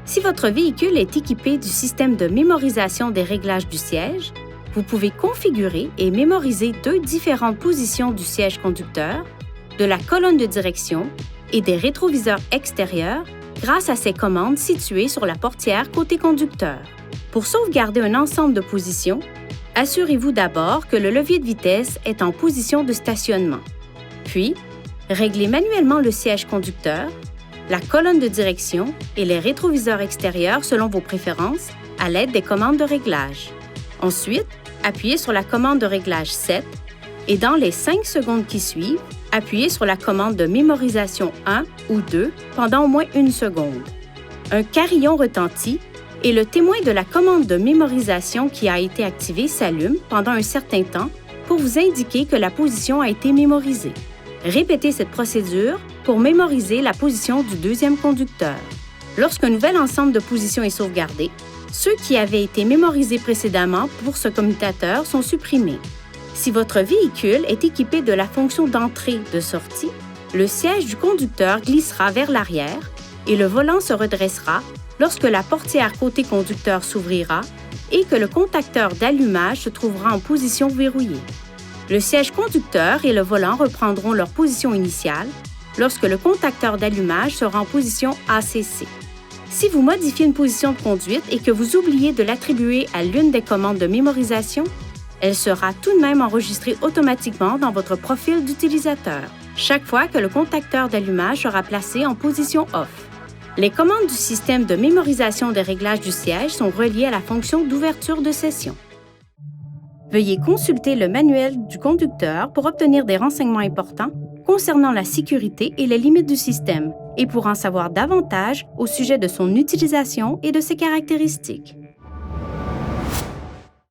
Si votre véhicule est équipé du système de mémorisation des réglages du siège, vous pouvez configurer et mémoriser 2 différentes positions du siège conducteur, de la colonne de direction et des rétroviseurs extérieurs grâce à ces commandes situées sur la portière côté conducteur. Pour sauvegarder un ensemble de positions, assurez-vous d'abord que le levier de vitesse est en position de stationnement. Puis, réglez manuellement le siège conducteur, la colonne de direction et les rétroviseurs extérieurs selon vos préférences à l'aide des commandes de réglage. Ensuite, appuyez sur la commande de réglage 7 et dans les 5 secondes qui suivent, appuyez sur la commande de mémorisation 1 ou 2 pendant au moins 1 seconde. Un carillon retentit et le témoin de la commande de mémorisation qui a été activée s'allume pendant un certain temps pour vous indiquer que la position a été mémorisée. Répétez cette procédure pour mémoriser la position du deuxième conducteur. Lorsqu'un nouvel ensemble de positions est sauvegardé, ceux qui avaient été mémorisés précédemment pour ce commutateur sont supprimés. Si votre véhicule est équipé de la fonction d'entrée de sortie, le siège du conducteur glissera vers l'arrière et le volant se redressera lorsque la portière côté conducteur s'ouvrira et que le contacteur d'allumage se trouvera en position verrouillée. Le siège conducteur et le volant reprendront leur position initiale lorsque le contacteur d'allumage sera en position ACC. Si vous modifiez une position de conduite et que vous oubliez de l'attribuer à l'une des commandes de mémorisation, elle sera tout de même enregistrée automatiquement dans votre profil d'utilisateur, chaque fois que le contacteur d'allumage sera placé en position off. Les commandes du système de mémorisation des réglages du siège sont reliées à la fonction d'ouverture de session. Veuillez consulter le manuel du conducteur pour obtenir des renseignements importants concernant la sécurité et les limites du système et pour en savoir davantage au sujet de son utilisation et de ses caractéristiques.